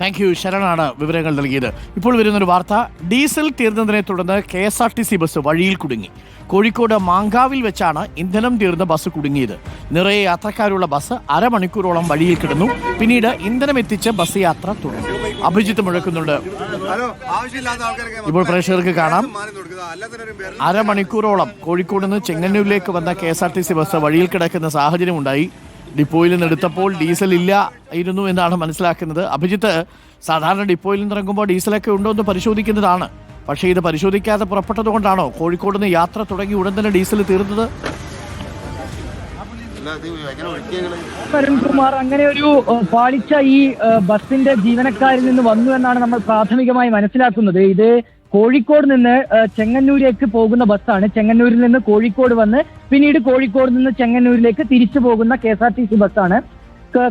Thank you. ശരണാണ് വിവരങ്ങൾ നൽകിയത്. ഇപ്പോൾ വരുന്നൊരു വാർത്ത. ഡീസൽ തീർന്നതിനെ തുടർന്ന് KSRTC ബസ് വഴിയിൽ കുടുങ്ങി. കോഴിക്കോട് മാങ്കാവിൽ വെച്ചാണ് ഇന്ധനം തീർന്ന ബസ് കുടുങ്ങിയത്. നിറയെ യാത്രക്കാരുള്ള ബസ് അരമണിക്കൂറോളം വഴിയിൽ കിടന്നു. പിന്നീട് ഇന്ധനം എത്തിച്ച് ബസ് യാത്ര തുടർന്നു. അഭിജിത്ത് മുഴക്കുന്നുണ്ട്. ഇപ്പോൾ പ്രേക്ഷകർക്ക് കാണാം. അരമണിക്കൂറോളം കോഴിക്കോട് നിന്ന് ചെങ്ങന്നൂരിലേക്ക് വന്ന KSRTC ബസ് വഴിയിൽ കിടക്കുന്ന സാഹചര്യമുണ്ടായി. ഡിപ്പോയിൽ നിന്ന് എടുത്തപ്പോൾ ഡീസൽ ഇല്ലായിരുന്നു എന്നാണ് മനസ്സിലാക്കുന്നത്. അഭിജിത്ത്, സാധാരണ ഡിപ്പോയിൽ നിന്ന് ഇറങ്ങുമ്പോൾ ഡീസലൊക്കെ ഉണ്ടോ എന്ന് പരിശോധിക്കുന്നതാണ്. പക്ഷേ ഇത് പരിശോധിക്കാതെ പുറപ്പെട്ടത് കൊണ്ടാണോ കോഴിക്കോട് നിന്ന് യാത്ര തുടങ്ങി ഉടൻ തന്നെ ഡീസൽ തീർന്നത്? അരുൺകുമാർ, അങ്ങനെ ഒരു പാളിച്ച ഈ ബസിന്റെ ജീവനക്കാരിൽ നിന്ന് വന്നു എന്നാണ് നമ്മൾ പ്രാഥമികമായി മനസ്സിലാക്കുന്നത്. ഇത് കോഴിക്കോട് നിന്ന് ചെങ്ങന്നൂരിലേക്ക് പോകുന്ന ബസ്സാണ്. ചെങ്ങന്നൂരിൽ നിന്ന് കോഴിക്കോട് വന്ന് പിന്നീട് കോഴിക്കോട് നിന്ന് ചെങ്ങന്നൂരിലേക്ക് തിരിച്ചു പോകുന്ന KSRTC ബസ്സാണ്.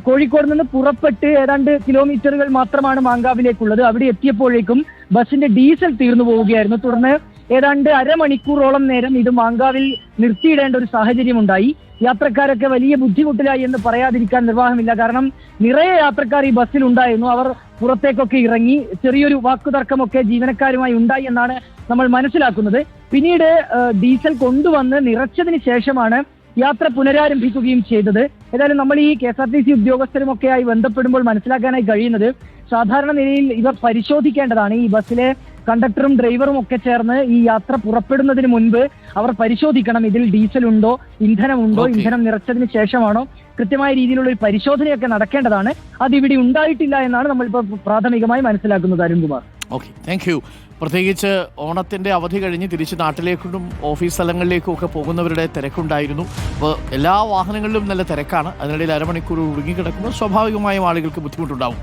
കോഴിക്കോട് നിന്ന് പുറപ്പെട്ട് ഏതാണ്ട് കിലോമീറ്ററുകൾ മാത്രമാണ് മാങ്കാവിലേക്കുള്ളത്. അവിടെ എത്തിയപ്പോഴേക്കും ബസിന്റെ ഡീസൽ തീർന്നു പോവുകയായിരുന്നു. തുടർന്ന് ഏതാണ്ട് അരമണിക്കൂറോളം നേരം ഇത് മാങ്കാവിൽ നിർത്തിയിടേണ്ട ഒരു സാഹചര്യം ഉണ്ടായി. യാത്രക്കാരൊക്കെ വലിയ ബുദ്ധിമുട്ടിലായി എന്ന് പറയാതിരിക്കാൻ നിർവാഹമില്ല. കാരണം നിറയെ യാത്രക്കാർ ഈ ബസ്സിൽ ഉണ്ടായിരുന്നു. അവർ പുറത്തേക്കൊക്കെ ഇറങ്ങി. ചെറിയൊരു വാക്കുതർക്കമൊക്കെ ജീവനക്കാരുമായി ഉണ്ടായി എന്നാണ് നമ്മൾ മനസ്സിലാക്കുന്നത്. പിന്നീട് ഡീസൽ കൊണ്ടുവന്ന് നിറച്ചതിന് ശേഷമാണ് യാത്ര പുനരാരംഭിക്കുകയും ചെയ്തത്. ഏതായാലും നമ്മൾ ഈ KSRTC ഉദ്യോഗസ്ഥരുമൊക്കെയായി ബന്ധപ്പെടുമ്പോൾ മനസ്സിലാക്കാനായി കഴിയുന്നത്, സാധാരണ നിലയിൽ ഇവർ പരിശോധിക്കേണ്ടതാണ്. ഈ ബസ്സിലെ കണ്ടക്ടറും ഡ്രൈവറും ഒക്കെ ചേർന്ന് ഈ യാത്ര പുറപ്പെടുന്നതിന് മുൻപ് അവർ പരിശോധിക്കണം, ഇതിൽ ഡീസൽ ഉണ്ടോ, ഇന്ധനമുണ്ടോ, ഇന്ധനം നിറച്ചതിന് ശേഷമാണോ, കൃത്യമായ രീതിയിലുള്ള ഒരു പരിശോധനയൊക്കെ നടക്കേണ്ടതാണ്. അതിവിടെ ഉണ്ടായിട്ടില്ല എന്നാണ് നമ്മളിപ്പോൾ പ്രാഥമികമായി മനസ്സിലാക്കുന്നത്. അരുൺകുമാർ. Okay, thank you. പ്രത്യേകിച്ച് ഓണത്തിന്റെ അവധി കഴിഞ്ഞ് തിരിച്ച് നാട്ടിലേക്കും ഓഫീസ് സ്ഥലങ്ങളിലേക്കും ഒക്കെ പോകുന്നവരുടെ തിരക്കുണ്ടായിരുന്നു. അപ്പോൾ എല്ലാ വാഹനങ്ങളിലും നല്ല തിരക്കാണ്. അതിനിടയിൽ അരമണിക്കൂർ ഒടുങ്ങിക്കിടക്കുമ്പോൾ സ്വാഭാവികമായും ആളുകൾക്ക് ബുദ്ധിമുട്ടുണ്ടാവും.